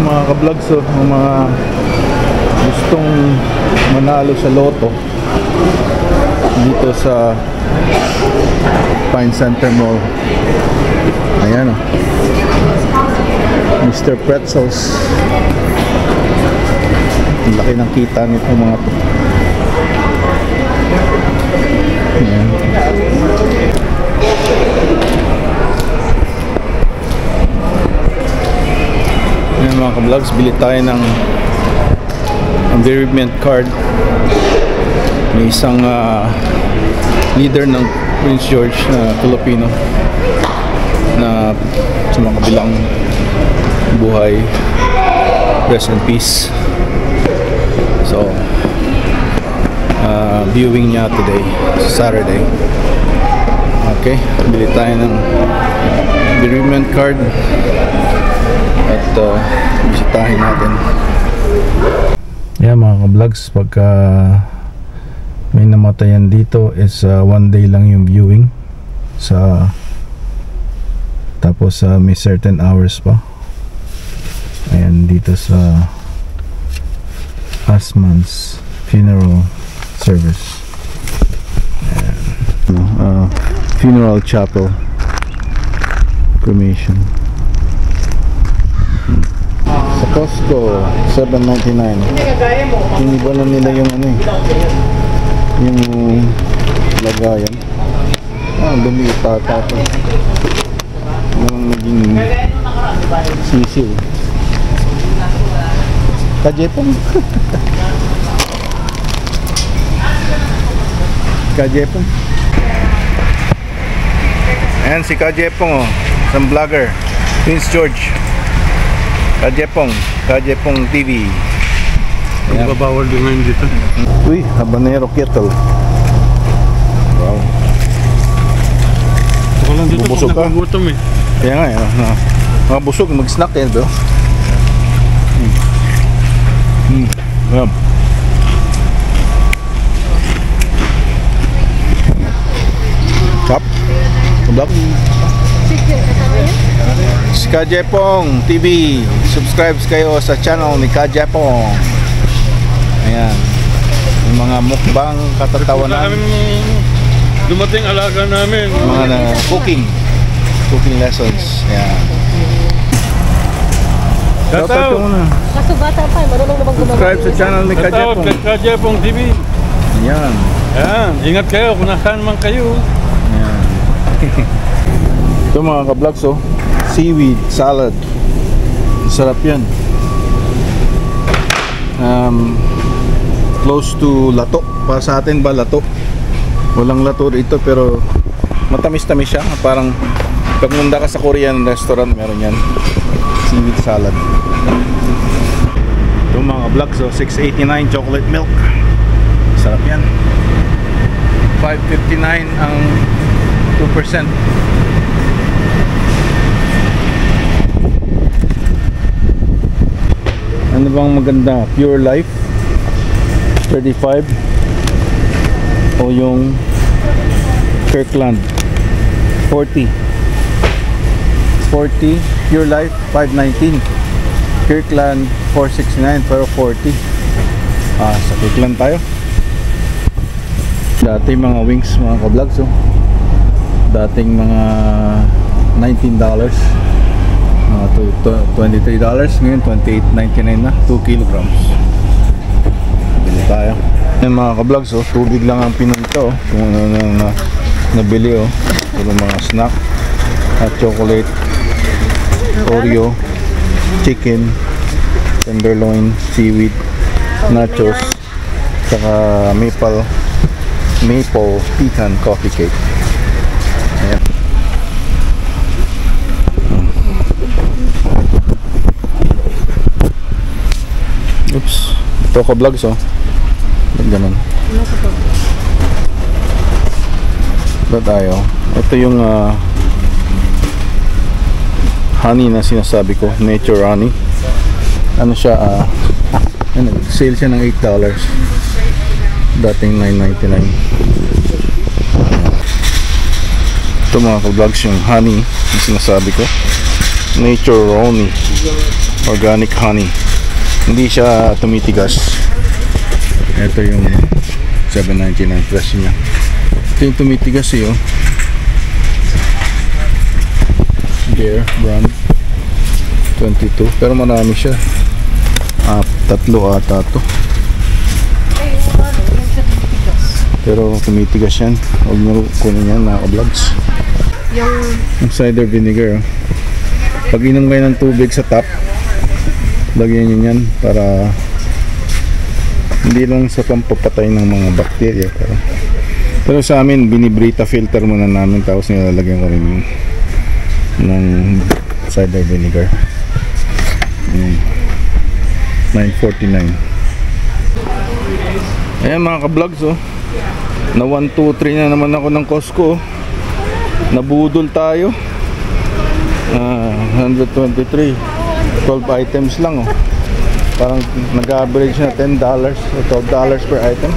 mga ka-vlogs, so, ang mga gustong manalo sa loto dito sa Pine Center Mall. Ayan, oh. Mr. Pretzels. Ang laki ng kita nito mga to. Ayan. Ayan mga ka-vlogs, bili tayo ng endearment card. May isang leader ng Prince George na Filipino na sumakabilang buhay, rest in peace. So viewing niya today, Saturday. Okay, bili tayo ng endearment card at bisitahin natin. Yeah mga ka-vlogs, pagka may namatayan dito is one day lang yung viewing sa, tapos may certain hours pa. Ayan, dito sa Asman's funeral service. Ayan. Funeral chapel cremation. Sa Costco, $7.99. Iniba na nila yung ano eh, yung lagayan. Dumi itata ito. Yung naging sisiw. Kajepong. Kajepong. Ayan si Kajepong, oh. Isang vlogger, Prince George. Kajepong, Kajepong TV. Babawal din ngayon dito. Uy, habanero kettle. Wow. Ako lang dito Bubusog pag ka? nagugutom eh. Kaya nga, mga busog, mag-snack yan, bro. Ayan. Kap? Kabak? Si Kajepong TV. Subscribe kayo sa channel ni Kajepong. Ayan. Yung mga mukbang katatawanan. Dumating alaga namin. Mga cooking lessons. Ayan. Kataw! Kaso bata pa, marunong na gumawa. Subscribe sa channel ni Kataw, Kajepong. Kajepong TV. Ayan. Ayan, ingat kayo kung nasaan man kayo. Ayan. Ito mga ka-vlogs, oh. Seaweed salad. Sarap yan. Close to lato. Para sa atin ba lato? Walang lato dito pero matamis-tamis siya. Parang pag nunda ka sa Korean restaurant, meron yan. Seaweed salad. Ito mga ka-vlogs, oh. $6.89 chocolate milk. Sarap yan. $5.59 ang 2%. Ano bang maganda? Pure Life 35 o yung Kirkland 40 Pure Life 519, Kirkland 469 pero 40. Sa Kirkland tayo. Dati mga wings mga ka-vlogs, oh. Dating mga $19 to $23, ngayon $28.99 na, 2 kilograms. Bili tayo. Yan mga ka-vlogs, oh, tubig lang ang pinunta, oh. Kung ano na nabili, oh. Puro mga snack, hot chocolate, Oreo, chicken, tenderloin, seaweed, nachos, saka maple pecan coffee cake. Ayan. Oops, ito ko vlogs, oh. Ganun. Ito tayo. Ito yung honey na sinasabi ko, nature honey. Ano siya, sale siya ng $8, dating $9.99. Ito mga ka-vlogs yung honey na sinasabi ko, nature honey. organic honey. Hindi siya tumitigas. Ito yung $7.99 presyo niya. Ito yung tumitigas eh, oh. Bear brand 22, pero marami siya. Tatlo ata to. Pero tumitigas yan. Huwag nyo kunin yan, naka-vlogs. Yung cider vinegar, oh. Pag inom kayo ng tubig sa tap, lagyan nyo yan para hindi lang sa pampapatay ng mga bakterya, pero sa amin binibrita filter muna namin, tapos nilalagyan ko rin ng cider vinegar. 9.49. Ayan mga ka-vlogs, oh. Na 1, 2, 3 na naman ako ng Costco, oh. Nabudol tayo. 123, 12 items lang, oh. Parang nag-average na $10 o $12 per item.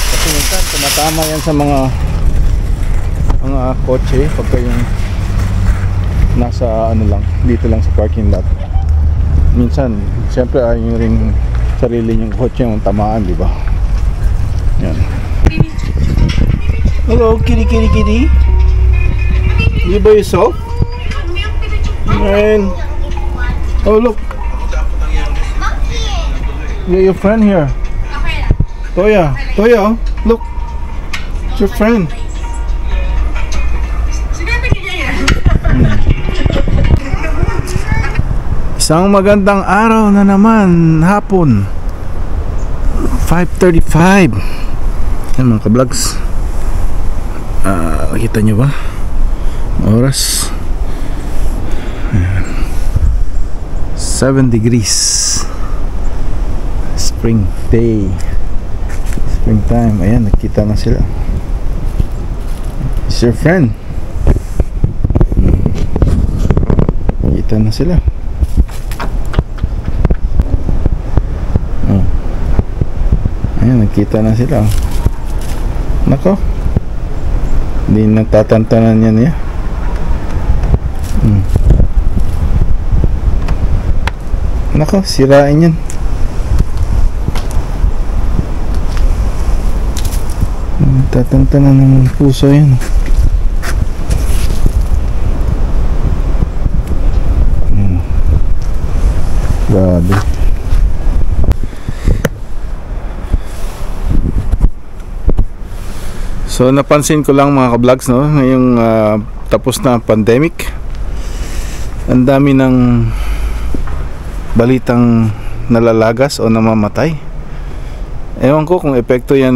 Kasi minsan tumatama yan sa mga kotse pagka yung nasa ano lang, dito lang sa parking lot. Minsan, siyempre ay yung ring sarili niyong kotse yung tamaan, di ba? Yan. Hello, kitty, kitty, kitty. You by yourself? Man. Oh, look. You're your friend here. Toya, Toya, oh. Look. It's your friend. Isang magandang araw na naman, hapon. 5:35. Yan mga ka-vlogs. Nakita nyo ba? Oras. Ayan. 7 degrees. Spring day. Springtime. Ayan, nakita na sila. It's your friend. Nakita na sila. Ayan, nakita na sila. Nako, hindi natatantanan yan niya. Nako, sirain yan. Natatantanan ng puso yan. Grabe. So napansin ko lang mga ka-vlogs, no, ngayong tapos na pandemic, ang dami ng balitang nalalagas o namamatay. Ewan ko kung epekto yan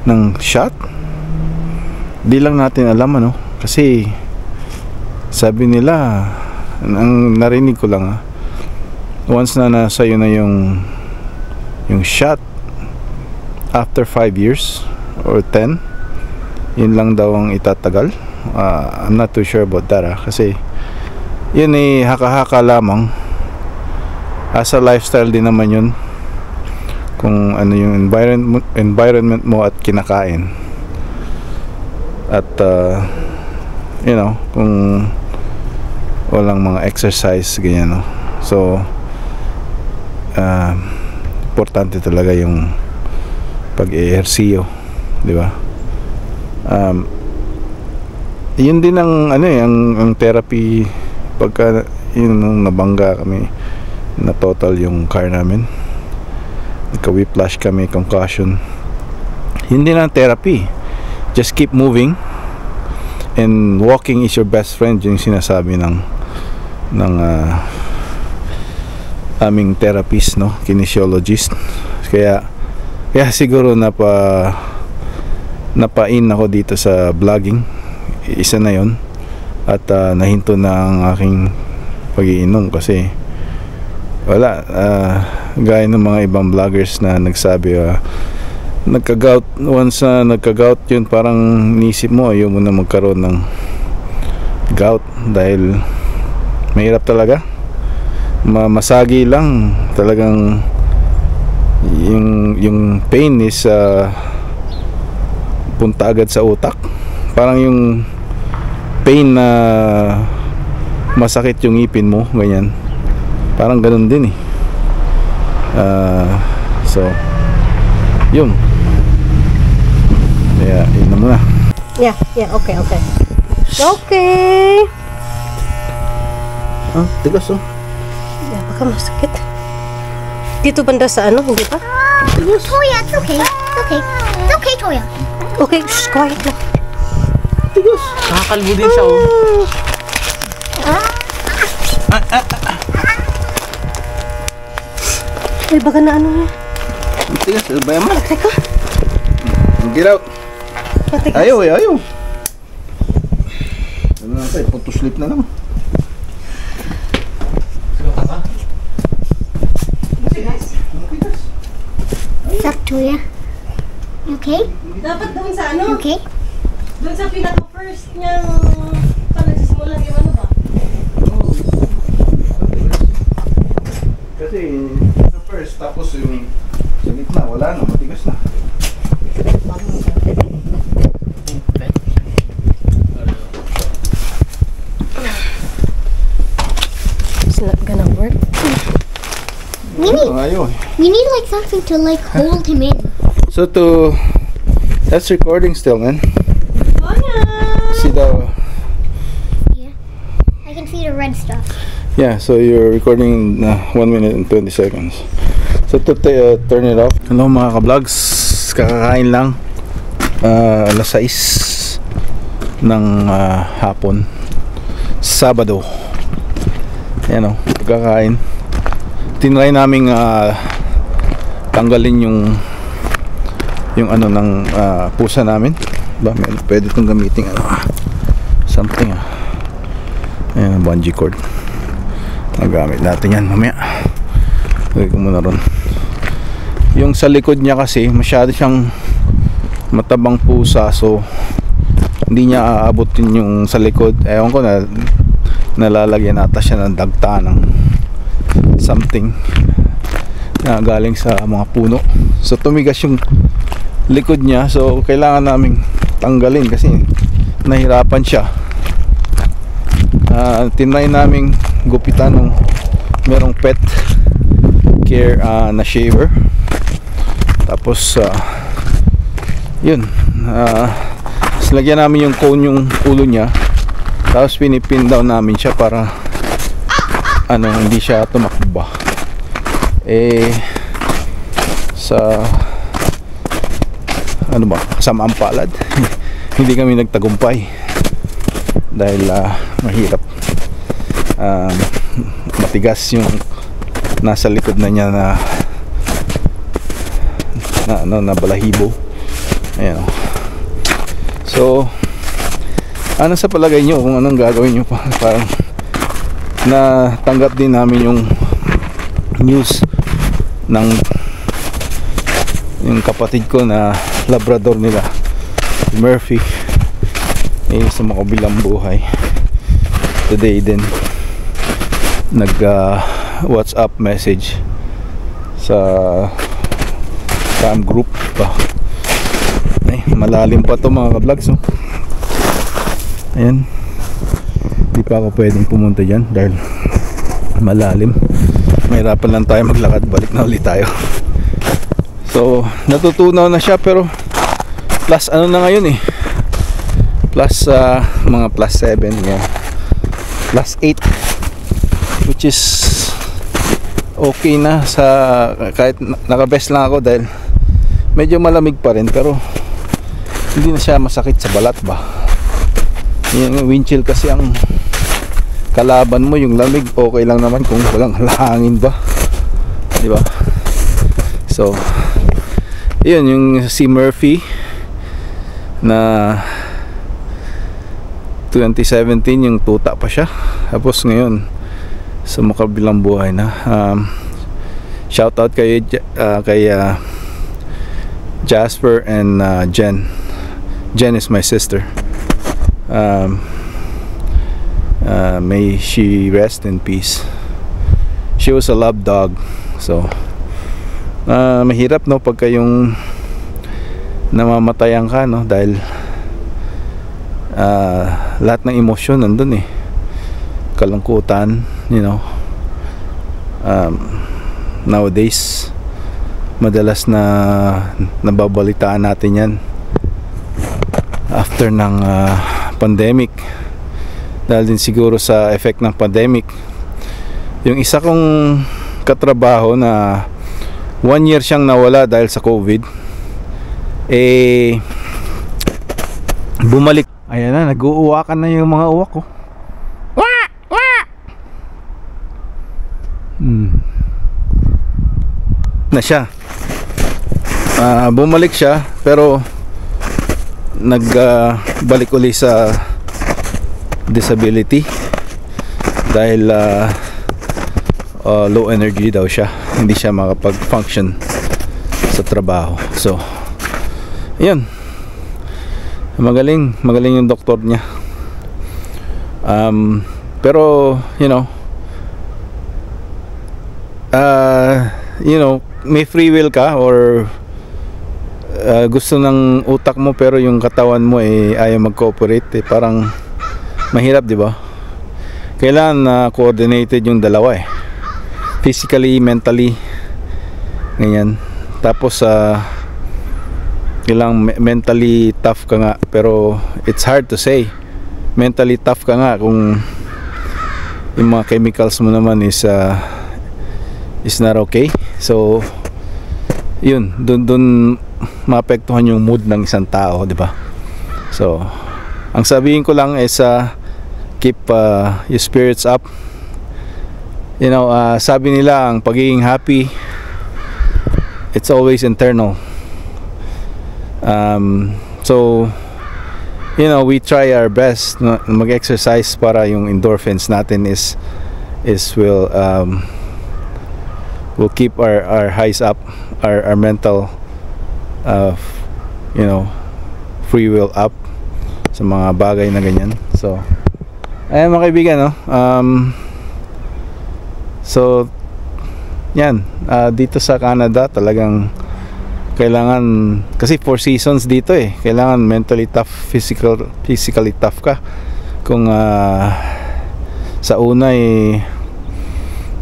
ng shot. Di lang natin alam, ano, kasi sabi nila, ang narinig ko lang, once na nasa yun na yung shot, after 5 years or 10, yun lang daw ang itatagal. I'm not too sure about that, kasi yun ay haka-haka lamang. As a lifestyle din naman yun, kung ano yung environment mo at kinakain, at you know, kung walang mga exercise ganyan, no? So importante talaga yung pag-ehersisyo, di ba? Yun din ang ano ang therapy pagka yun, nung nabangga kami, na total yung car namin, nagka-whiplash kami, concussion. Yun din ang therapy. Just keep moving, and walking is your best friend, yung sinasabi ng aming therapist, no, kinesiologist. Kaya siguro napain ako dito sa vlogging. Isa na yon, at nahinto na ang aking pag-iinom, kasi wala, gaya ng mga ibang vloggers na nagsabi, nagka-gout, once nagka-gout yun, parang nisip mo ayaw mo na magkaroon ng gout, dahil mahirap talaga, masagi lang talagang yung pain is punta agad sa utak. Parang yung pain na masakit yung ngipin mo, ganyan. Parang ganun din eh. So yun. Kaya yun na muna. Yeah, okay. Okay. Ah, tigas oh. Yeah, baka masakit. Dito banda sa ano, hindi pa? Toya, it's okay. It's okay. It's okay, Toya. Okay, shh, quiet lang. Tigas. Nakakalbo din siya, oh. Ay, baka na ano nga. Tigas, bayan mo. Teka, Get out. matigas. Ayaw. Ano na tayo, photo sleep na lang. What's up, Toya? You okay? Dapat doon sa ano? You okay? Doon sa pinaka-first niyang nagsisimula yung ano ba? Kasi sa first, tapos yung sa gitna, wala na, matigas na. It's not gonna work. Ayaw. We need like something to like hold him in. So that's recording still, man. See the, Yeah. I can see the red stuff. yeah, so you're recording 1 minute and 20 seconds. So to turn it off. Hello mga ka-vlogs, kakakain lang. Alas 6 ng hapon, Sabado. Ayan o, pagkakain. Tinry naming tanggalin yung ano ng pusa namin. Ba, pwede itong gamitin something ayan, bungee cord. Nagamit natin yan mamaya. Lagay ko muna ron. Yung sa likod niya kasi masyado siyang matabang pusa, so hindi niya aabotin yung sa likod. Ewan ko na nalalagyan ata siya ng dagta ng something na galing sa mga puno. So tumigas yung likod niya, so kailangan naming tanggalin kasi nahirapan siya. Tinry naming gupitan ng merong pet care na shaver. Tapos yun, lagyan namin yung cone yung ulo niya, tapos pinipin down namin siya para ano, hindi siya tumakbo. Sa ano ba, kasamaang palad hindi kami nagtagumpay dahil mahirap, matigas yung nasa likod na niya na na balahibo. Ayan. So ano sa palagay nyo kung anong gagawin nyo? Parang natanggap din namin yung news ng yung kapatid ko na Labrador nila, Murphy, sa makabilang buhay. Today din nag WhatsApp message sa cam group pa. Ay, malalim pa to mga ka-vlogs, oh. Ayan, di pa ako pwedeng pumunta dyan dahil malalim. Mahirapan lang tayo maglakad, balik na ulit tayo. So natutunaw na siya, pero plus ano na ngayon eh, plus mga plus 7 yan, plus 8, which is okay na sa kahit nakabest lang ako dahil medyo malamig pa rin, pero hindi na siya masakit sa balat ba. Yung windshield kasi ang kalaban mo, yung lamig. Okay lang naman kung walang hangin ba, di ba? So yun, yung si Murphy na 2017 yung tuta pa siya, tapos ngayon sa makabilang buhay na. Shout out kay Jasper and Jen. Jen is my sister. May she rest in peace. She was a love dog, so mahirap, no, pagka yung namamatayan ka, no, dahil lahat ng emosyon nandun eh, kalungkutan, you know. Nowadays madalas na nababalitaan natin yan after ng pandemic, dahil din siguro sa effect ng pandemic. Yung isa kong katrabaho na 1 year siyang nawala dahil sa COVID, bumalik. Ayan na, nag-uuwakan na yung mga uwak ko. Na siya. Bumalik siya, pero nagbalik uli sa disability dahil low energy daw siya, hindi siya makapag-function sa trabaho. So yun, magaling yung doktor niya. Pero you know, may free will ka, or gusto ng utak mo pero yung katawan mo ayaw mag-cooperate, parang mahirap, di ba? Kailangan na coordinated yung dalawa physically, mentally, ganyan. Tapos kailangan mentally tough ka nga, pero it's hard to say mentally tough ka nga kung yung mga chemicals mo naman is not okay. So yun, dun maapektuhan yung mood ng isang tao, di ba? So ang sabihin ko lang is keep your spirits up. You know, sabi nila ang pagiging happy, it's always internal. So you know, we try our best na mag-exercise para yung endorphins natin will keep our highs up, our mental you know, free will up sa mga bagay na ganyan. So ayan mga kaibigan, no? So yan, dito sa Canada talagang kailangan, kasi 4 seasons dito kailangan mentally tough, physically tough ka. Kung sa una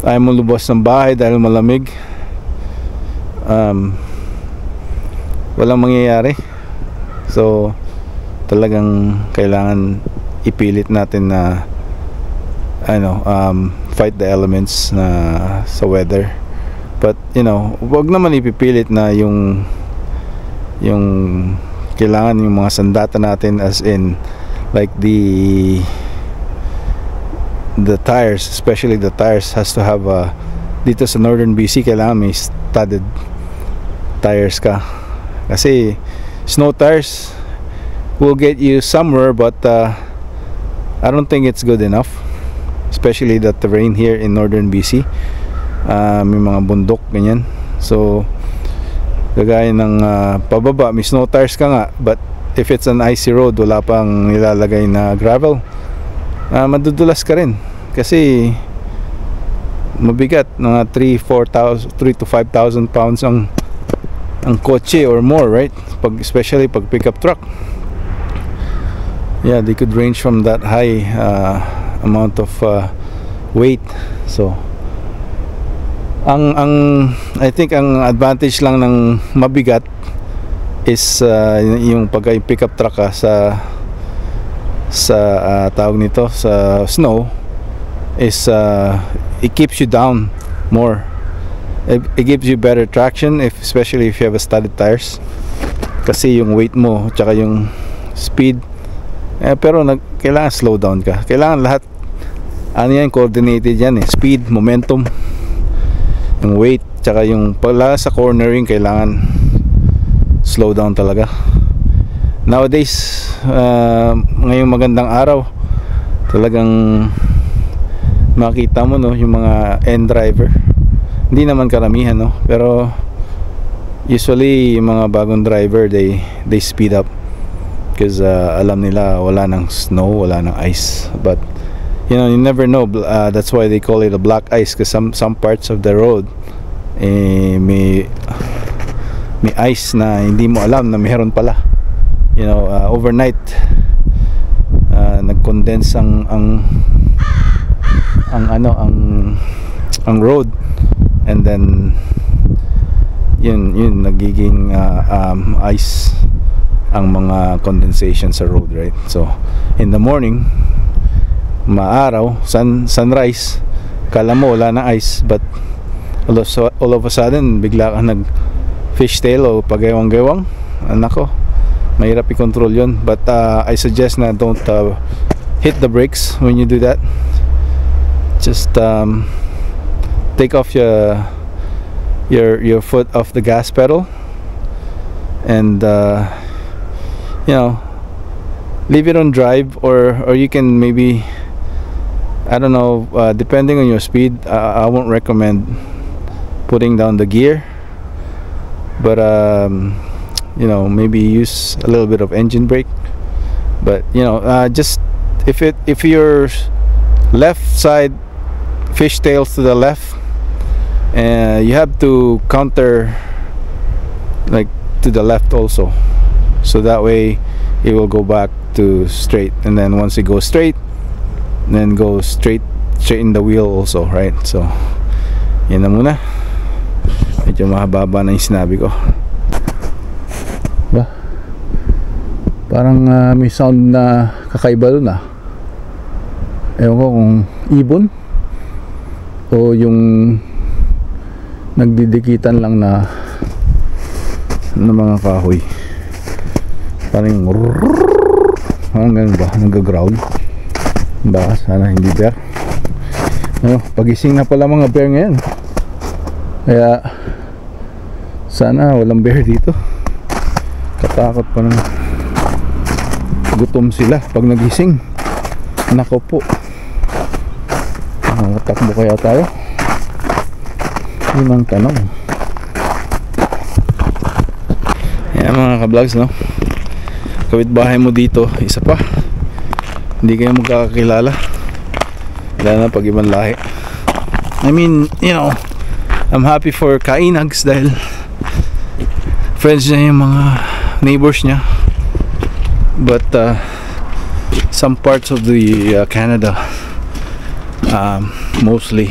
ayaw mo lubos ng bahay dahil malamig, walang mangyayari. So talagang kailangan ipilit natin na fight the elements na sa weather. But you know, wag naman ipipilit na yung kailangan yung mga sandata natin, as in like the tires, especially the tires has to have dito sa Northern BC kailangan may studded tires ka, kasi snow tires will get you somewhere, but I don't think it's good enough, especially the terrain here in Northern BC. May mga bundok ganyan, so kagaya ng pababa may snow tires ka nga, but if it's an icy road, wala pang nilalagay na gravel, madudulas ka rin kasi mabigat, mga 3 to 5,000 pounds ang kotse or more, right? Especially pag pickup truck, yeah, they could range from that high amount of weight. So I think ang advantage lang ng mabigat is yung pagka yung pickup truck ka sa tawag nito sa snow is it keeps you down more. It gives you better traction, especially if you have a studded tires, kasi yung weight mo tsaka yung speed, pero kailangan slow down ka. Kailangan lahat yan, coordinated yan speed, momentum, yung weight, tsaka yung pala sa cornering kailangan slow down talaga. Nowadays ngayong magandang araw, talagang makita mo yung mga end driver, hindi naman karamihan pero usually yung mga bagong driver, they speed up because alam nila wala ng snow, wala ng ice. But you never know, that's why they call it a black ice, because some parts of the road may ice na hindi mo alam na meron pala. You know, overnight nag-condense ang road, and then yun nagiging ice ang mga condensation sa road, right? So in the morning, maaraw, sunrise, kala mo wala na ice, but all of a sudden bigla ka nag fishtail o pagayawang-gawang. Nako, mahirap i-control yun. But I suggest na don't hit the brakes when you do that. Just take off your foot off the gas pedal, and you know, leave it on drive, or you can maybe, I don't know, depending on your speed, I won't recommend putting down the gear, but you know, maybe use a little bit of engine brake. But you know, just if your left side fishtails to the left, and you have to counter like to the left also, so that way it will go back to straight, and then once it goes straight, then go straight in the wheel also, right? So yan na muna, medyo mahaba na yung sinabi ko ba? Parang may sound na kakaiba dun ewan ko kung ibon o yung nagdidikitan lang na mga kahoy. Parang ganun ba? Nag-growl ba? Sana hindi bear. Pagising na pala mga bear ngayon, kaya sana walang bear dito. Katakot pa ng gutom sila pag nagising. Nako po, takbo kaya tayo? Yun ang tanong. Yan mga ka-vlogs, no? Kapitbahay mo dito, isa pa, hindi kayo magkakakilala, lalo na pag ibang lahi. I mean, you know, I'm happy for Kainags dahil friends niya yung mga neighbors niya, but some parts of the Canada, mostly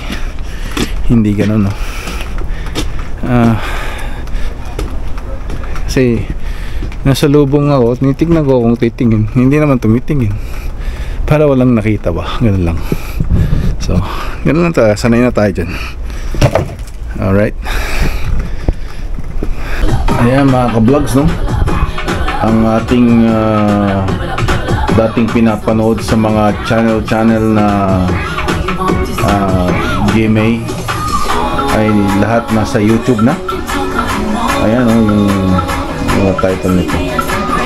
hindi ganun, no? Kasi nasa lubong ako, tinitignan ko kung titingin, hindi naman tumitingin, para walang nakita ba, ganun lang. So ganun lang tayo, sanay na tayo dyan. Alright, ayan mga ka-vlogs, no? Ang ating dating pinapanood sa mga channel na GMA ay lahat nasa YouTube na. Ayan, yung title nito,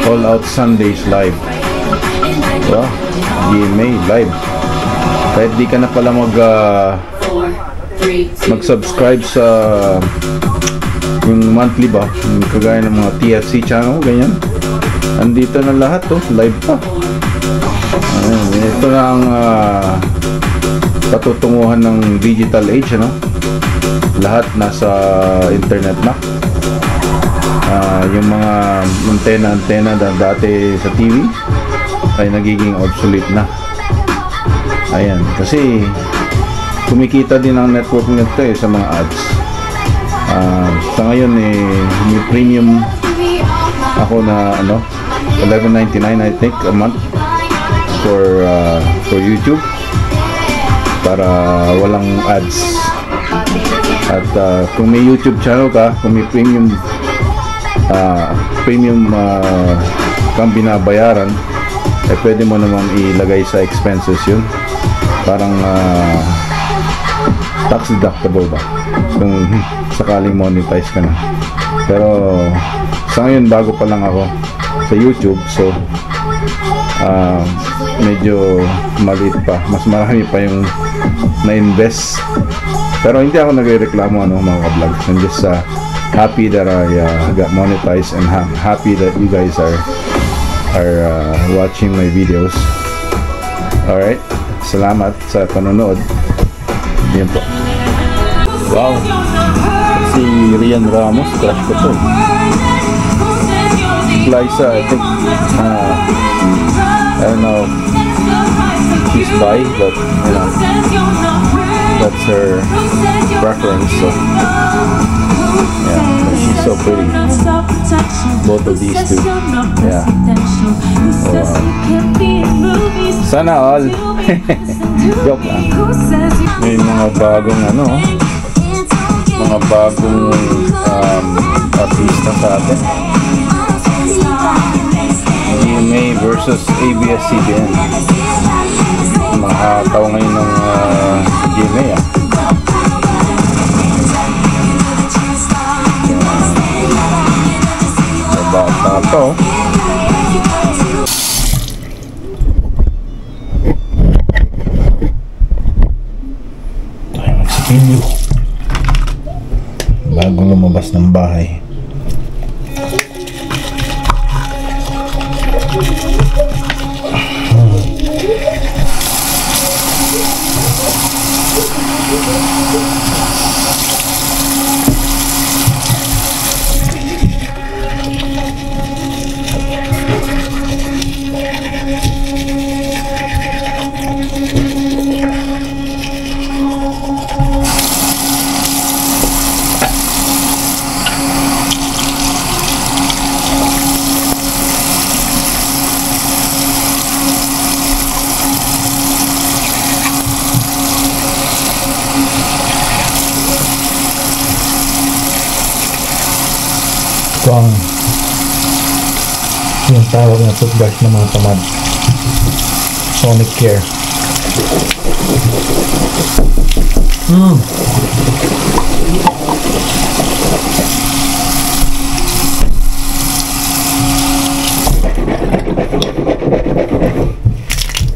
All Out Sundays Live. Diba? GMA Live. Kahit di ka na pala mag-subscribe sa yung monthly ba, yung kagaya ng mga TFC channel, ganyan, andito na lahat to, live pa. Ayan, ito na ang patutunguhan ng digital age, ano? Lahat nasa internet na. Yung mga antena dati sa TV ay nagiging obsolete na. Ayan, kasi kumikita din ang network nito sa mga ads. Sa ngayon may premium ako na $11.99 I think a month for YouTube, para walang ads. At kung may YouTube channel ka, kung may premium kang binabayaran, pwede mo naman ilagay sa expenses yun, parang tax deductible ba kung sakaling monetize ka na. Pero sa ngayon bago pa lang ako sa YouTube, so medyo maliit pa, mas marami pa yung na-invest. Pero hindi ako nagrereklamo mga ka-vlogs. I'm just happy that I got monetized, and happy that you guys are watching my videos. Alright, salamat sa panonood. Yan po. Wow, Si Rian Ramos, crush ko to. Liza, I think, I don't know if she's bi, but you know, that's her preference. So yeah, but she's so pretty. Both of these two. Yeah. Oh, sana all. Joke lang. May mga bagong ano, mga bagong artista sa atin. GMA versus ABS-CBN. Mga tao ngayon ng GMA bata to. Tayo magsikilyo bago lumabas ng bahay. Ito ang yung tawag na toothbrush ng mga tamad. Sonic Care.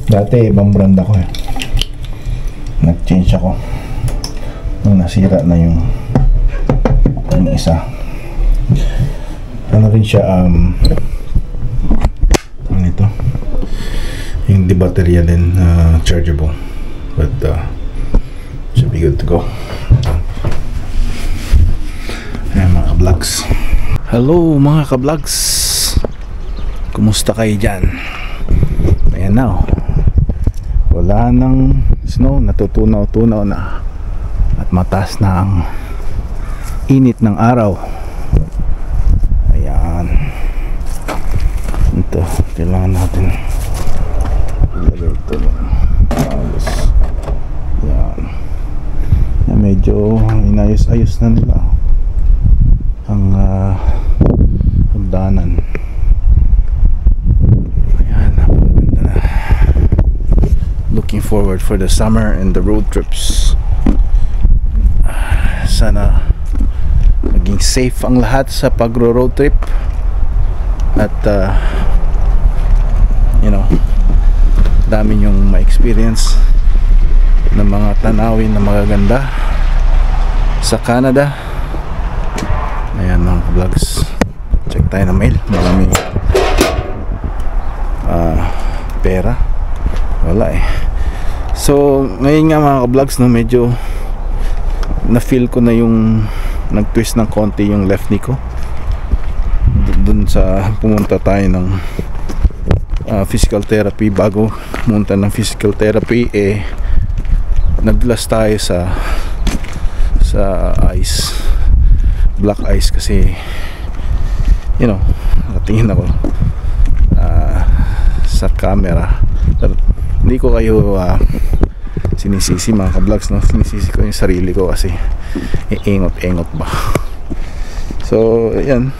Dati ibang brand ako eh. Nag-change ako nung nasira na yung isa. Ano rin siya, ano ito, yung di baterya din, chargeable, but should be good to go. Ayan mga ka-vlogs. Hello mga ka-vlogs, kumusta kayo dyan? Ayan na, wala nang snow, natutunaw-tunaw na at mataas na ang init ng araw. Ito, kailangan natin ilagay ito lang. Yan. Yan, medyo inayos-ayos na nila ang hagdanan. Ayan, napaganda na. Looking forward for the summer and the road trips. Sana maging safe ang lahat sa pagro-road trip. At you know, dami yung ma-experience ng mga tanawin na magaganda sa Canada. Ayan mga vlogs, check tayo na mail. Marami pera, wala eh. So ngayon nga mga vlogs, no, medyo na-feel ko na yung nag-twist ng konti yung left knee ko dun sa pumunta tayo ng physical therapy. Bago pumunta ng physical therapy, naglas tayo sa ice, black ice, kasi you know, nakatingin ako sa camera. Pero hindi ko kayo sinisisi mga ka-vlogs, no? Sinisisi ko yung sarili ko kasi iingot-ingot ba. So ayan,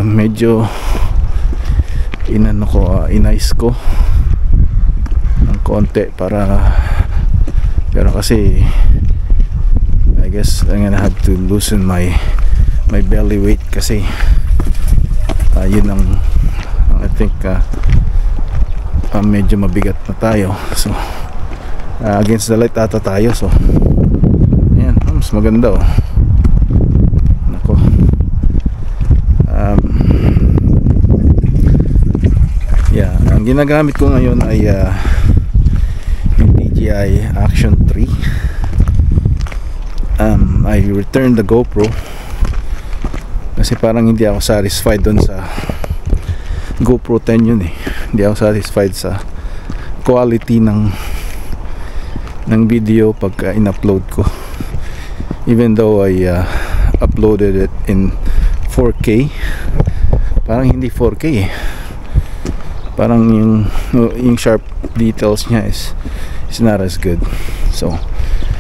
medyo inano ko, inice ko ng konti para, pero kasi I guess I'm gonna have to loosen my belly weight kasi yun ang I think medyo mabigat na tayo. So against the light ata tayo, so ayan, mas maganda oh. Nako, yeah, ang ginagamit ko ngayon ay yung DJI Action 3. I returned the GoPro kasi parang hindi ako satisfied dun sa GoPro 10 yun eh. Hindi ako satisfied sa quality ng video pagka in-upload ko, even though I uploaded it in 4K. Parang hindi 4K eh. Parang yung sharp details niya is not as good. So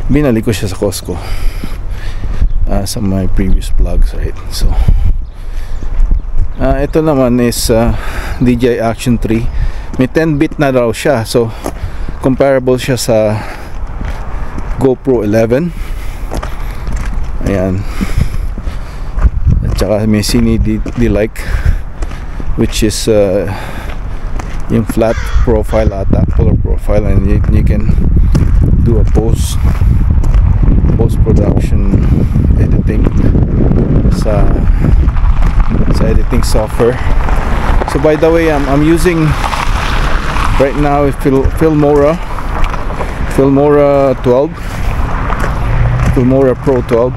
binalik ko siya sa Costco sa my previous vlogs, right? So ito naman is DJI Action 3. May 10-bit na raw siya, so comparable siya sa GoPro 11. Ayan. At saka may Cine D-like, which is yung flat profile ata, color profile, and you can do a post-production editing sa editing software. So by the way, I'm using right now Filmora 12, Filmora Pro 12.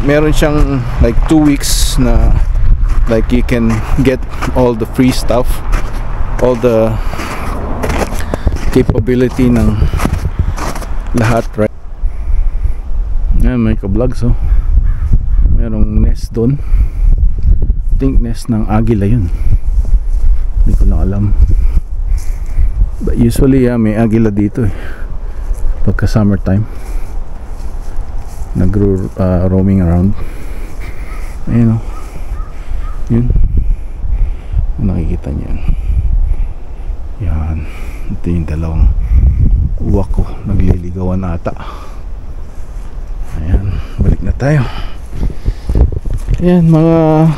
Meron siyang like 2 weeks na like you can get all the free stuff, all the capability ng lahat, right? Yan, may ka-vlogs, oh. Merong nest doon. I think nest ng agila yun. Hindi ko na alam. But usually may agila dito eh pagka summertime, roaming around. Ayun, oh. Yun, nakikita niyo yan. Yan, ito yung dalawang uwak ko, nagliligawan ata. Ayan, balik na tayo. Ayan, mga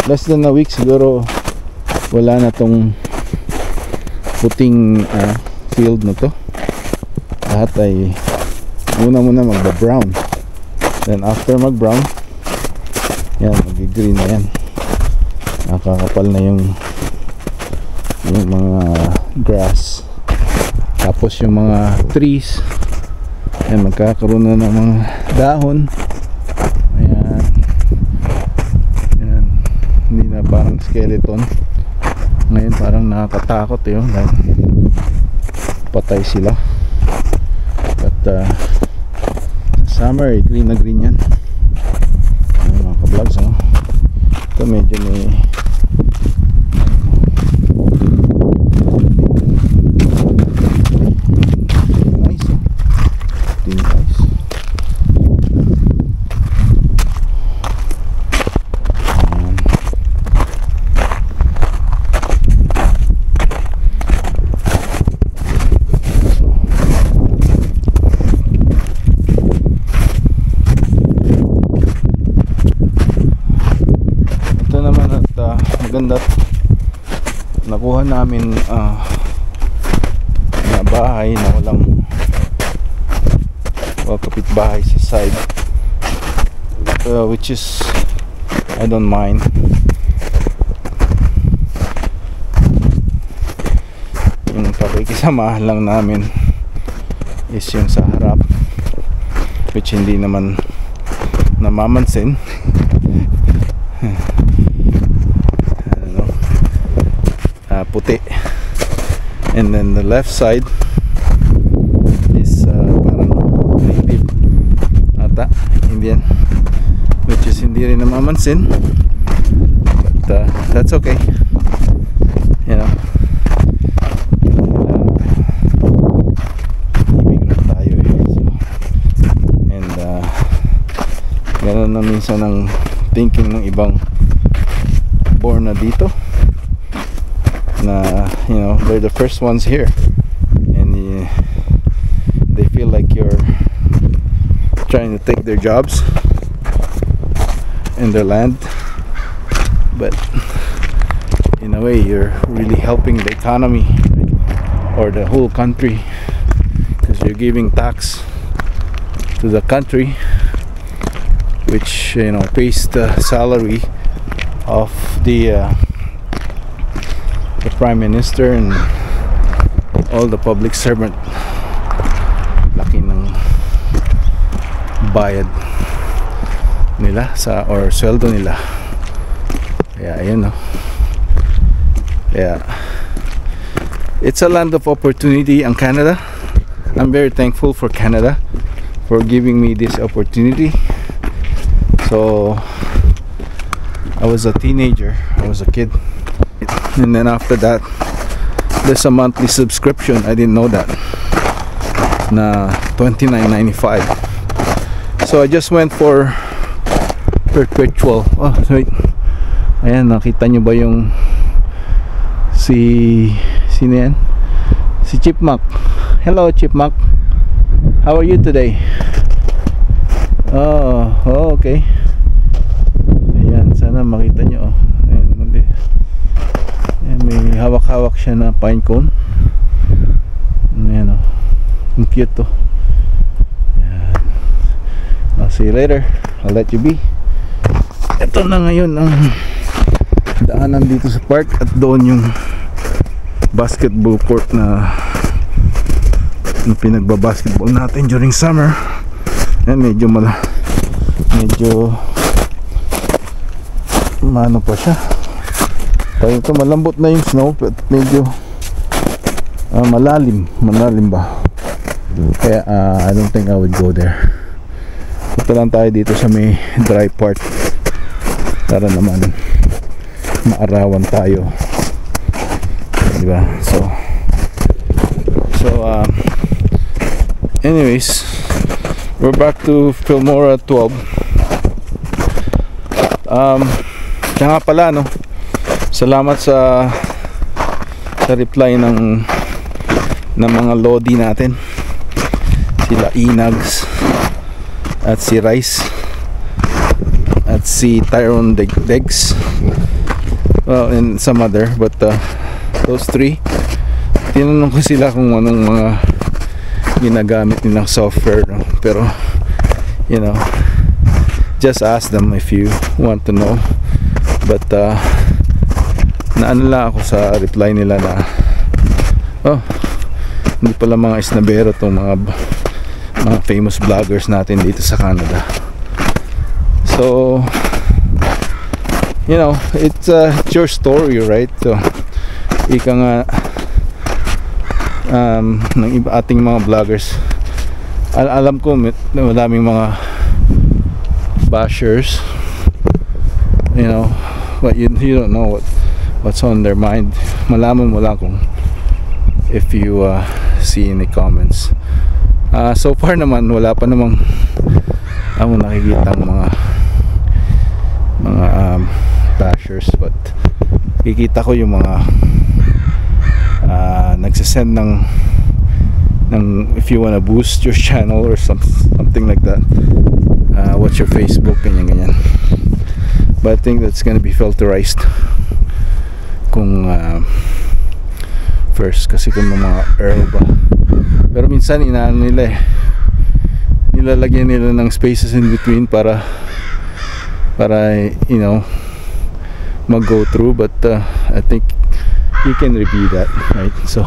less than a week siguro wala na tong puting field na to. Lahat ay muna magba-brown, then after mag-brown, yan, mag-green na yan. Nakakapal na yung mga grass, tapos yung mga trees, yan, magkakaroon na ng mga dahon. Ayan, yan, hindi na parang skeleton ngayon, parang nakakatakot yun dahil patay sila. But summer, green na green yan. Ayan, mga ka-vlogs, no? Ito medyo may nice, oh. Ito nice. Maganda, nakuha namin na bahay na walang kapitbahay sa side, which is I don't mind. Yung pakikisamahan lang namin is yung sa harap, which hindi naman namamansin. Puti, and then the left side is parang native ata, Indian, which is hindi rin namamansin, but that's okay, you know. Immigrant tayo eh, so, and gano'n na minsan ang thinking ng ibang born na dito, na, you know, they're the first ones here, and they feel like you're trying to take their jobs and their land, but in a way you're really helping the economy, right? Or the whole country, because you're giving tax to the country, which, you know, pays the salary of the Prime Minister and all the public servant. Laki ng bayad nila sa or sweldo nila. Kaya ayun, no. Kaya it's a land of opportunity ang Canada. I'm very thankful for Canada for giving me this opportunity. So I was a teenager, I was a kid, and then after that there's a monthly subscription. I didn't know that, na $29.95. So I just went for perpetual. Oh wait, ayan, nakita nyo ba yung sino yan? Si Chipmunk. Hello Chipmunk, how are you today? Oh, okay. Ayan, sana makita nyo. Ayan, ayan, may hawak-hawak siya na pine cone. Ayan, oh. Ang cute to. Ayan. I'll see you later. I'll let you be. Ito na ngayon ang daanan dito sa park, at doon yung basketball court na pinagbabasketball natin during summer. Ayan, medyo ano pa siya. Kaya ito malambot na yung snow, but medyo malalim ba. Kaya I don't think I would go there. Ito lang tayo dito sa may dry part para naman maarawan tayo, diba? So anyways, we're back to Filmora 12. Kaya nga pala, no, salamat sa reply ng mga lodi natin, sila Inags at si Rice at si Tyrone Degs, well, and some other, but those three, tinanong ko sila kung anong mga ginagamit nilang software, no? Pero you know, just ask them if you want to know. But naano lang ako sa reply nila na oh, hindi pala mga isnabero tong mga famous vloggers natin dito sa Canada. So you know, it's your story, right? So ika nga ng iba ating mga vloggers, alam ko maraming mga bashers, you know, but you don't know what's on their mind. Malaman mo lang kung if you see in the comments. So far naman wala pa namang ako nakikita ng mga bashers, but kikita ko yung mga nagsasend ng if you wanna boost your channel or something like that, what's your Facebook, ganyan. But I think that's gonna be filterized kung first, kasi kung mga Earl ba, pero minsan inaano nila nilalagyan nila ng spaces in between para you know mag-go through, but I think you can review that, right? So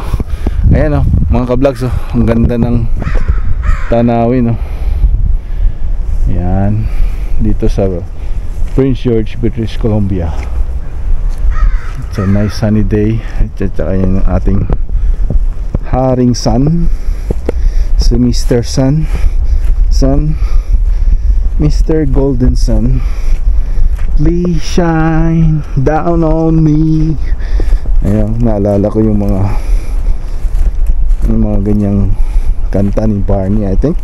ayan, oh, mga ka-vlogs, oh, ang ganda ng tanawin, oh. Ayan, dito sa Prince George, British Columbia. It's a nice sunny day. At saka yung ating haring sun, si Mr. Sun, Mr. Golden Sun, please shine down on me. Ayun, naalala ko yung mga ganyang kanta ni Barney, I think.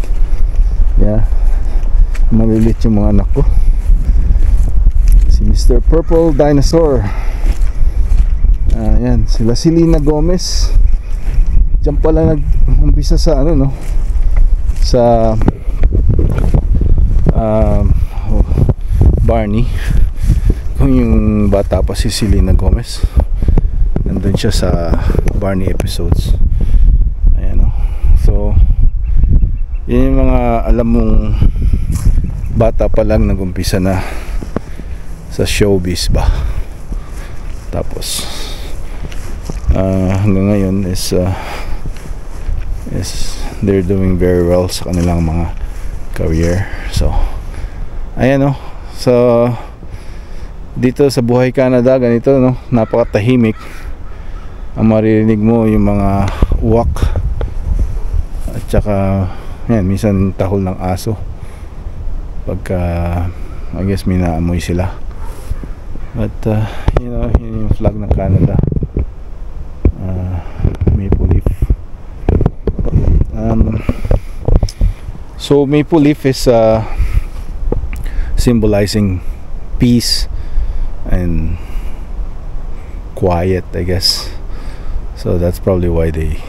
Yeah, malilit yung mga anak ko. Si Mr. Purple Dinosaur. Ayan, sila Selena Gomez. Diyan pala nag-umpisa sa ano, no, sa Barney. Kung yung bata pa si Selena Gomez, nandun siya sa Barney episodes. Ayan, no? So yun yung mga alam mong bata pa lang nag-umpisa na sa showbiz ba. Tapos hanggang ngayon is they're doing very well sa kanilang mga career. So ayan, no. So dito sa buhay Canada, ganito, no, napakatahimik. Ang maririnig mo yung mga uwak at saka yan, minsan tahol ng aso pagka I guess may naamoy sila. But you know, yun yung flag ng Canada, maple leaf. So maple leaf is symbolizing peace and quiet, I guess. So that's probably why they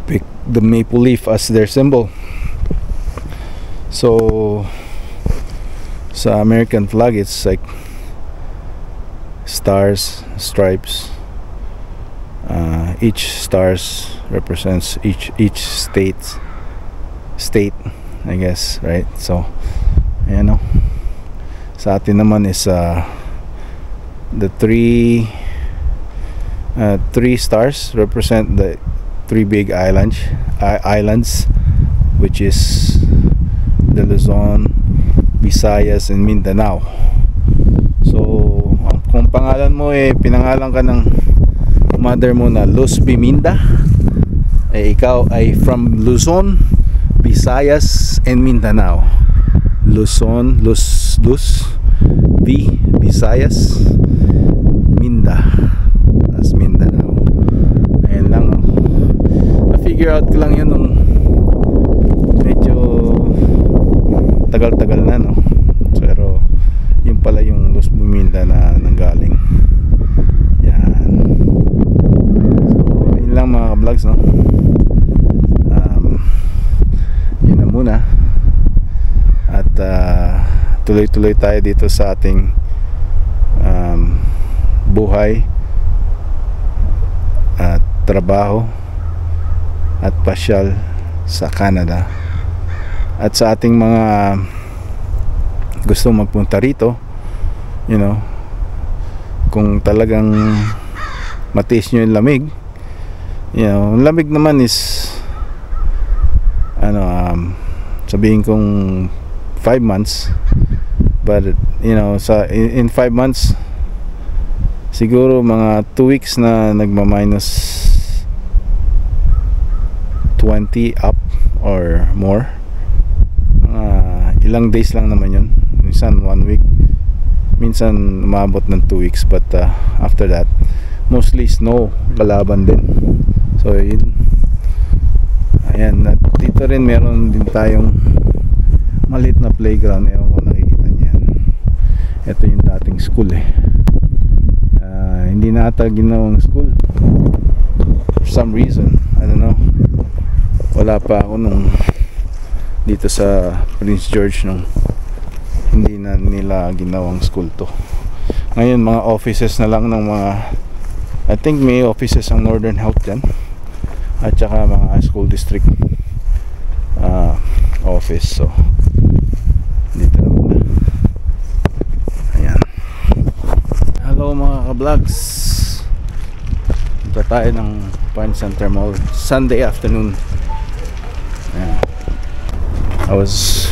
pick the maple leaf as their symbol. So sa American flag, it's like stars, stripes. Each stars represents each state, I guess, right? So ayan, no. Sa atin naman is the three stars represent the three big islands, which is the Luzon, Visayas, and Mindanao. So kung pangalan mo pinangalan ka ng mother mo na Luz Biminda, ikaw ay from Luzon, Visayas, and Mindanao. Luzon, Luz, Visayas, Minda, as Mindanao. Ayan lang. Na-figure out ko lang yun nung medyo tagal-tagal na, no? Pero yun pala yung Luz Biminda na nanggaling. Yan. So yun lang mga ka-vlogs, no? Yun na muna. At tuloy-tuloy tayo dito sa ating buhay at trabaho at pasyal sa Canada. At sa ating mga gusto magpunta rito, you know, kung talagang matiis nyo yung lamig, you know, lamig naman is sabihin kong 5 months, but you know, in 5 months siguro mga 2 weeks na nagma-minus 20 up or more. Ilang days lang naman yun, minsan 1 week, minsan umabot ng 2 weeks, but after that mostly snow kalaban din. So yun, ayan. At dito rin meron din tayong maliit na playground. Ewan ko nakikita niyan. Ito yung dating school hindi na ata ginawang school for some reason, I don't know. Wala pa ako nung dito sa Prince George nung hindi na nila ginawang school to. Ngayon mga offices na lang ng mga, I think may offices ang Northern Health dyan, at saka mga school district office. So dito na muna. Ayan. Hello mga ka-vlogs, punta tayo ng Point Center Mall Sunday afternoon. Ayan. I was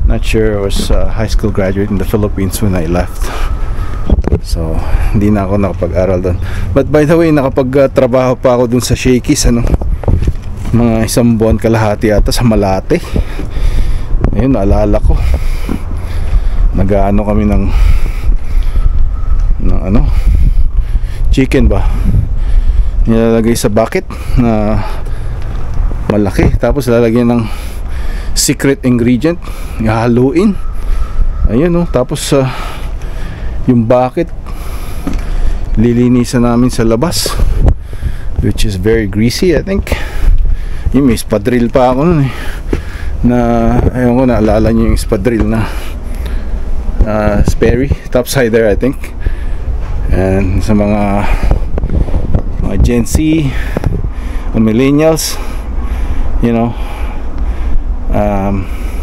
not sure I was a high school graduate in the Philippines when I left, so hindi na ako nakapag-aral doon. But by the way, nakapag-trabaho pa ako dun sa Shakey's, mga 1 buwan kalahati ata sa Malate. Ayun, naalala ko, nag-aano kami ng chicken ba, nilalagay sa bucket na malaki, tapos lalagyan ng secret ingredient, haluin. Ayun, no? Tapos yung bucket lilinisan namin sa labas, which is very greasy, I think. Yung may espadrille pa ako nun na, ayun ko, naalala nyo yung espadrille na Sperry topsider, I think. And sa mga Gen Z o millennials, you know,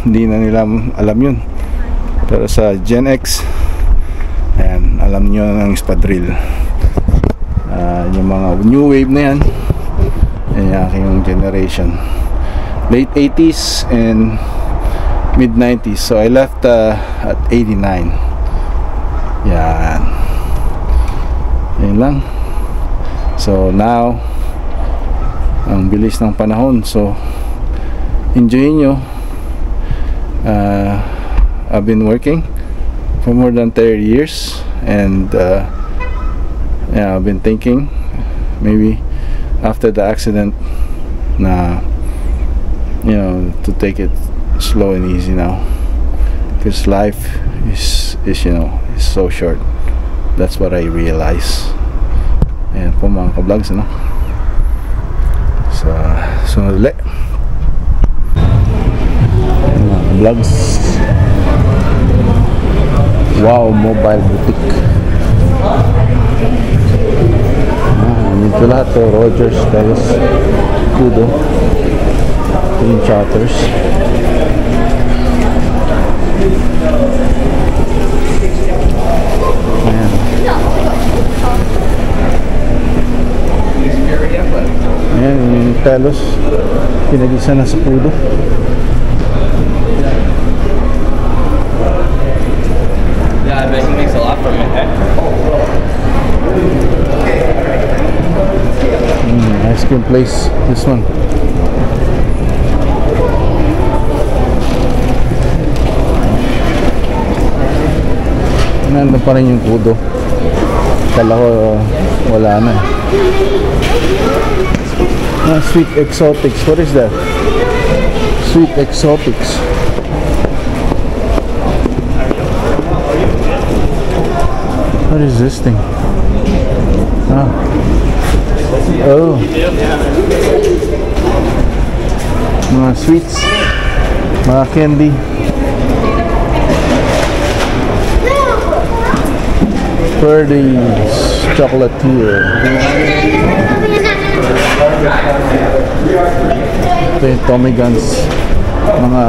hindi na nila alam yun, pero sa Gen X, ayan, alam nyo ng espadrille. Yung mga new wave na yan, yung aking generation. late 80s and mid 90s. So I left at 89. Yan. Yan lang. So now, ang bilis ng panahon. So enjoy nyo. I've been working for more than 30 years, and yeah, I've been thinking maybe after the accident na, you know, to take it slow and easy now, because life is you know, is so short. That's what I realize. Ayan po mga ka-vlogs, ano? So sunod ulit mga vlogs. Wow Mobile Boutique. Dito lahat to, Rogers, Teles, Kudo, Twin Charters. Ayan. Ayan yung Telos, pinag-isa na sa Kudo. Yeah, I bet he makes a lot from it, eh? Ice cream place, this one. Nandun pa rin yung Kudo. Kala ko wala na. Sweet Exotics, what is that? Sweet Exotics. What is this thing? Ah. Oh. Mga sweets, mga candy. Purdy's Chocolatier. Ito yung Tommy Guns. Mga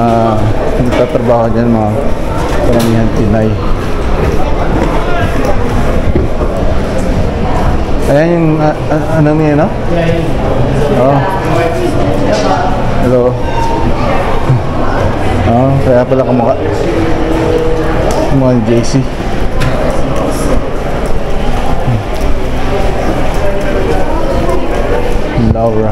nagtatrabaho dyan, mga karamihan Pinay. Ayan yung ano niya, no? Oh. Hello. Oh, kaya pala kumukha. Kumukha ni JC. Laura.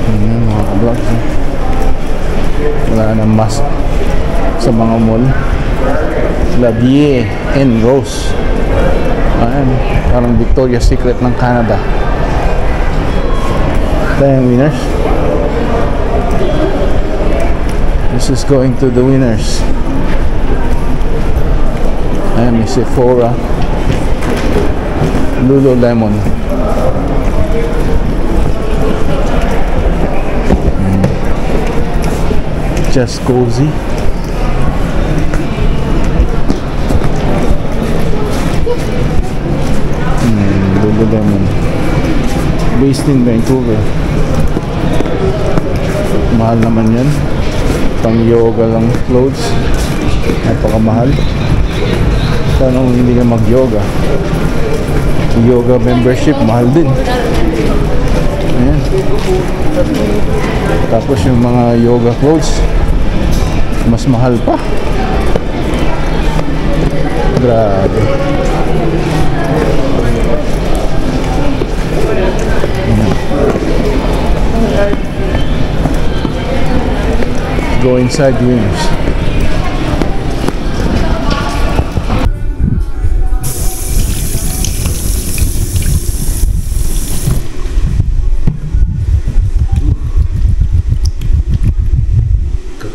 Ayan mga ka-vlogs, eh. Wala nang mask sa mga mall. Labier and Rose. Ayan, parang Victoria's Secret ng Canada. Ito yung winners. This is going to the winners. Ayan, may Sephora, Lululemon. Just Cozy. Lululemon. Based in Vancouver. Mahal naman yan. Pang yoga lang clothes. Napakamahal. Sana kung hindi ka mag-yoga. Yoga membership, mahal din. Ayan. Tapos yung mga yoga clothes, mas mahal pa. Grabe. Ayan. Go inside winners.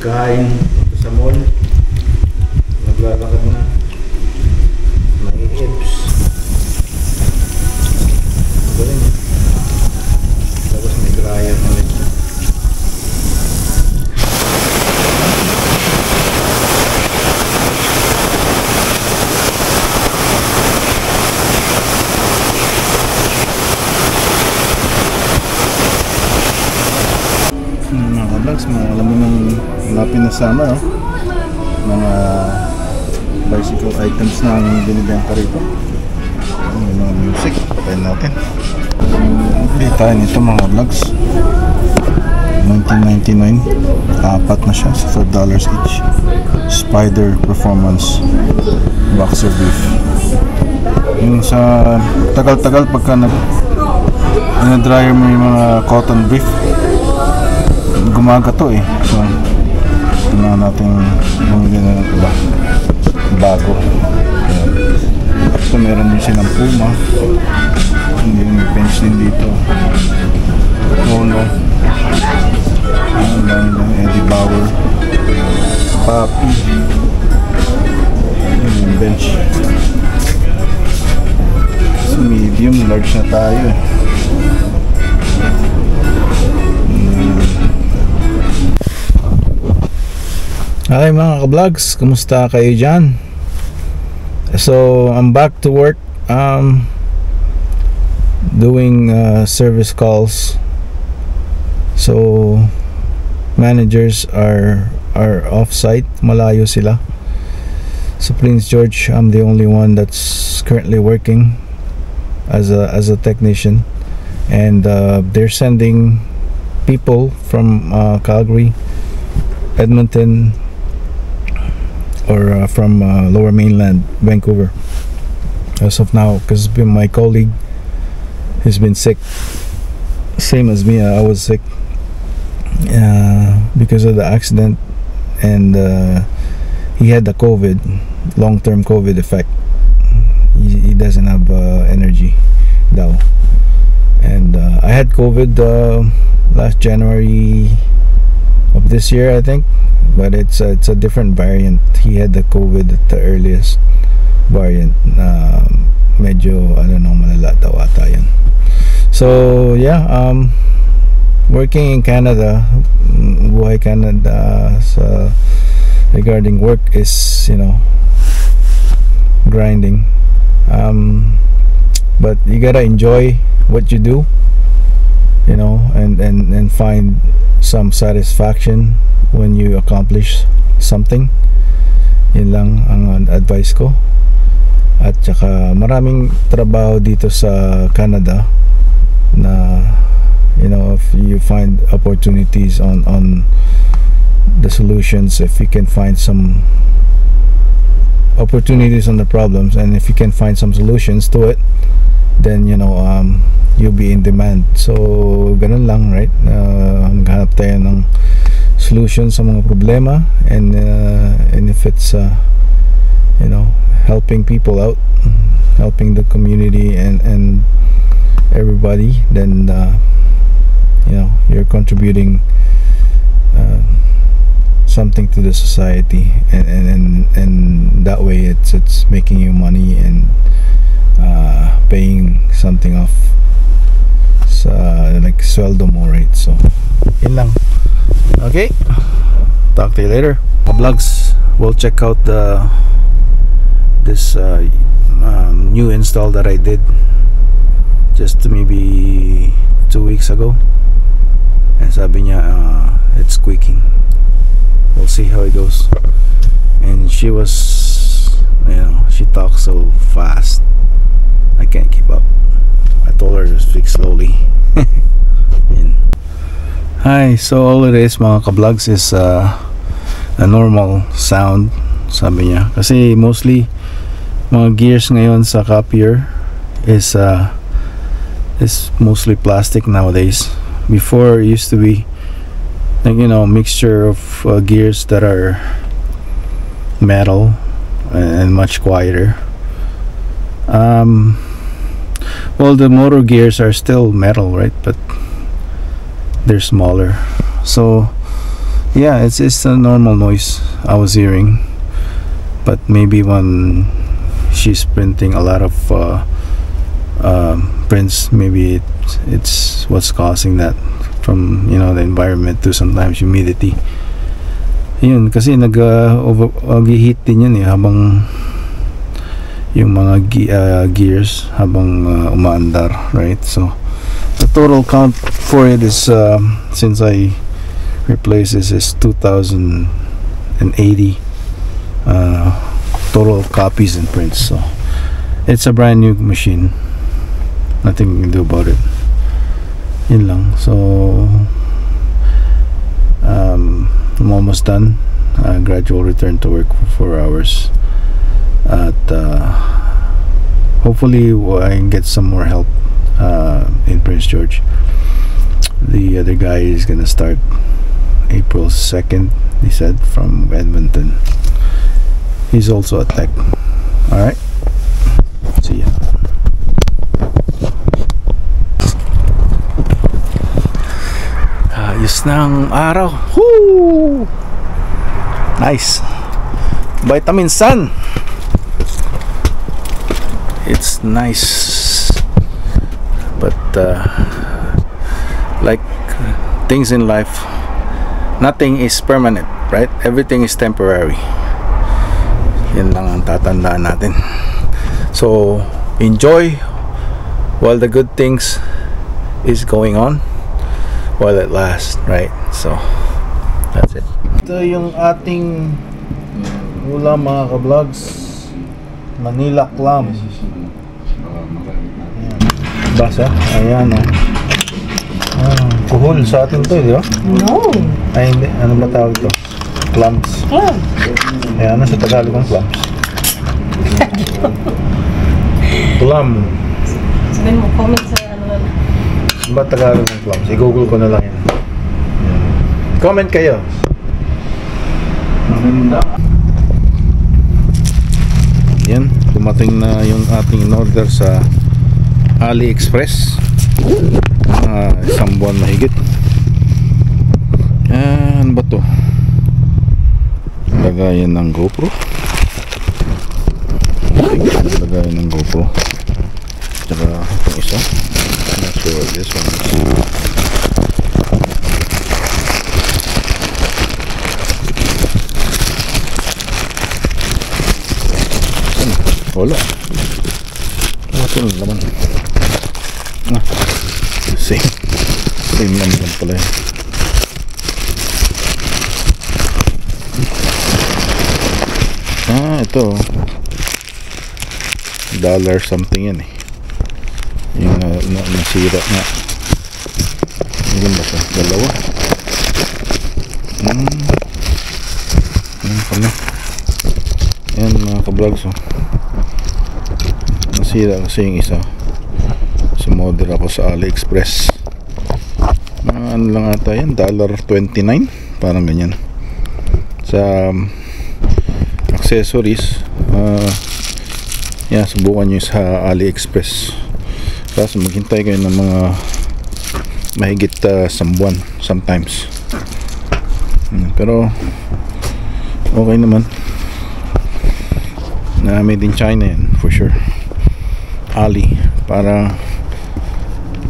Kakain dito sa mall. Naglalakad na. May hips. Galing. Tapos may dryer na rin. Mga ka-vlogs, alam mo nang malapit na summer, oh. Mga bicycle items na ang binibenta rito. May mga music, patayin natin. Bili tayo nito mga vlogs. 1999, apat na siya sa $4 each. Spider Performance Boxer Brief. Yung sa tagal-tagal pagka dryer mo yung mga cotton brief, gumaga to eh. So tingnan natin bumili na ng iba bago. So meron din silang Puma, hindi may bench din dito. Polo, Eddie Bauer, Papi, yung bench. So medium, large na tayo eh. Hi mga ka-vlogs, kumusta kayo dyan? So I'm back to work, doing service calls. So managers are off-site, malayo sila. So Prince George, I'm the only one that's currently working as a technician, and they're sending people from Calgary, Edmonton, or from Lower Mainland, Vancouver, as of now, because my colleague has been sick, same as me. I was sick because of the accident, and he had the COVID, long-term COVID effect. He doesn't have energy now, and I had COVID last January of this year, I think, but it's a different variant. He had the COVID at the earliest variant. Medyo I don't know, malala daw ata yan. So yeah, working in Canada, buhay Canada, sa regarding work is, you know, grinding, but you gotta enjoy what you do, you know, and find some satisfaction when you accomplish something. Yun lang ang advice ko. At saka maraming trabaho dito sa Canada na, you know, if you find opportunities on the solutions, if you can find some opportunities on the problems, and if you can find some solutions to it, then, you know, you'll be in demand. So ganun lang, right? Maghanap tayo ng solution sa mga problema, and if it's you know, helping people out, helping the community and everybody, then you know, you're contributing something to the society, and that way it's making you money and paying something off sa like sweldo mo, right? So yun lang. Okay, talk to you later. Vlogs, we'll check out this new install that I did just maybe 2 weeks ago, and sabi niya it's squeaking. We'll see how it goes. And she was, you know, she talks so fast, I can't keep up. I told her to speak slowly. Hi, so all it is mga ka-vlogs is a normal sound, sabi niya, kasi mostly mga gears ngayon sa copier is mostly plastic nowadays. Before it used to be like, you know, mixture of gears that are metal and much quieter. Well, the motor gears are still metal, right, but they're smaller. So yeah, it's a normal noise I was hearing, but maybe when she's printing a lot of prints, maybe it's what's causing that, from, you know, the environment to sometimes humidity. Yun, kasi nag-overheat din yun eh, habang yung mga gears habang umaandar, right? So the total count for it is since I replaced this is 2080 total copies and prints. So it's a brand new machine, nothing you can do about it. Yun lang. So I'm almost done. Gradual return to work for 4 hours at hopefully I can get some more help in Prince George. The other guy is gonna start April 2nd, he said, from Edmonton. He's also a tech. Alright, see ya. Ayos ng araw. Woo! Nice. Vitamin sun. It's nice, but like things in life, nothing is permanent, right? Everything is temporary. Yan lang ang tatandaan natin. So enjoy while the good things is going on, while it lasts, right? So that's it. Ito yung ating ulam, mga ka-vlogs. Manila clam. Ayan. Basa. Ayan, oh. Kuhol sa atin to, di ba? No. Ay, hindi. Ano ba tawag ito? Clams. Clam. Ayan, ano sa Tagalog ang clams? Clam. Sabihin mo, comment sa ano lang. Ano ba Tagalog ang clams? I-google ko na lang yan. Ayan. Comment kayo. Yan, dumating na yung ating order sa AliExpress. Isang buwan mahigit. Ano ba to? Lagayan ng GoPro. Lagayan ng GoPro. Tsaka itong isa. I'm not sure what this one is. Wala. Ito yung laman. Same laman pala yun. Ito dollar something yan eh. Yung nasira nga. Ilan ba ito? Dalawa. Yan pala. Yan mga ka-vlogs, oh. Nasira kasi yung isa. Sumorder ako sa AliExpress. Ano lang ata yan, $29, parang ganyan. Sa accessories, yan, subukan nyo sa AliExpress. Kaso maghintay kayo ng mga mahigit isang buwan sometimes. Pero okay naman. Na made in China yan for sure. Ali, para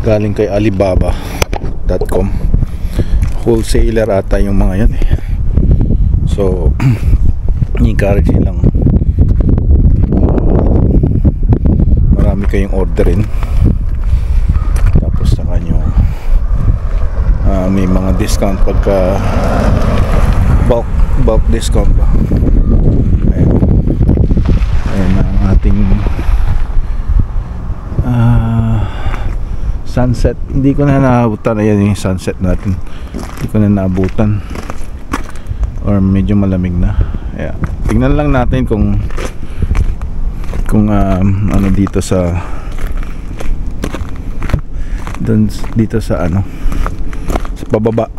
galing kay Alibaba.com. Wholesaler ata yung mga yan eh. So encourage nilang marami kayong orderin, tapos saka nyo may mga discount pagka bulk discount ba. Ayan ang ating sunset. Hindi ko na naabutan. Ayan yung sunset natin, hindi ko na naabutan, or medyo malamig na. Ayan. Tignan lang natin kung ano dito sa dito sa ano sa pababa,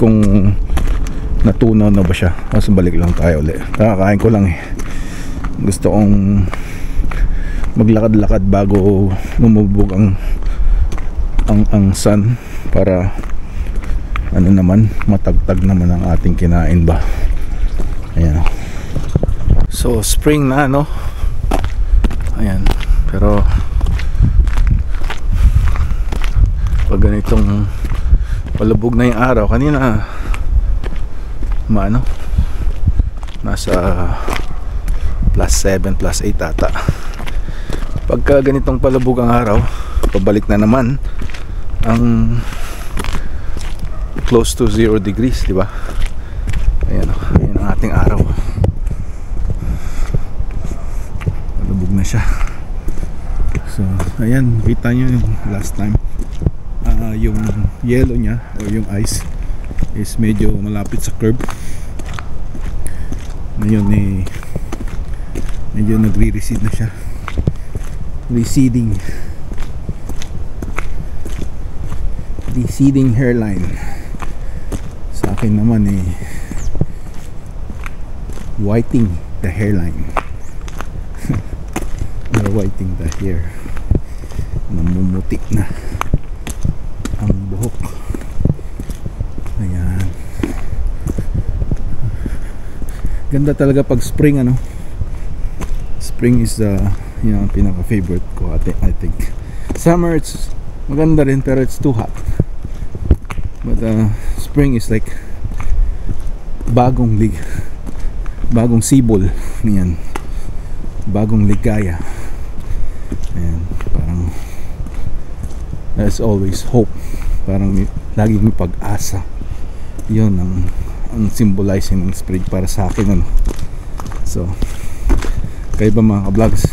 kung natunaw na ba siya. Tapos balik lang tayo ulit. Kakakain ko lang eh. Gusto kong maglakad-lakad bago lumubog ang sun, para ano naman, matagtag naman ang ating kinain ba. Ayan. So spring na, no? Ayan. Pero pag ganitong palubog na yung araw, kanina nasa +7, +8 ata. Pagka ganitong palubog ang araw, pabalik na naman ang close to 0 degrees, di ba? Ayan, ayan ang ating araw. siya. So ayan, kita nyo yung last time yung yellow niya o yung ice is medyo malapit sa curb. Ngayon medyo nagre-recede na siya, receding hairline. Sa akin naman whiting the hairline or whiting the hair. Namumuti na ang buhok. Ayan, ganda talaga pag spring. Spring is pinaka favorite ko I think. Summer it's maganda rin pero it's too hot, but spring is like bagong sibol niyan, bagong ligaya. Ayan, parang there's always hope, parang laging may pag-asa. Yun ang symbolizing ng spring para sa akin. So kayo ba mga ka-vlogs,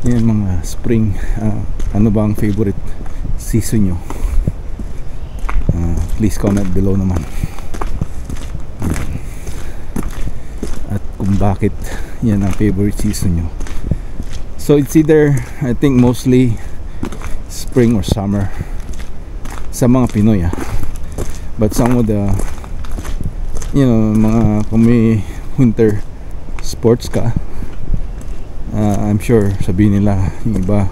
yan mga spring, ano ba ang favorite season nyo? Please comment below naman. At kung bakit yan ang favorite season nyo. So it's either, I think mostly spring or summer sa mga Pinoy, but some of the mga kung may winter sports ka, I'm sure sabihin nila yung iba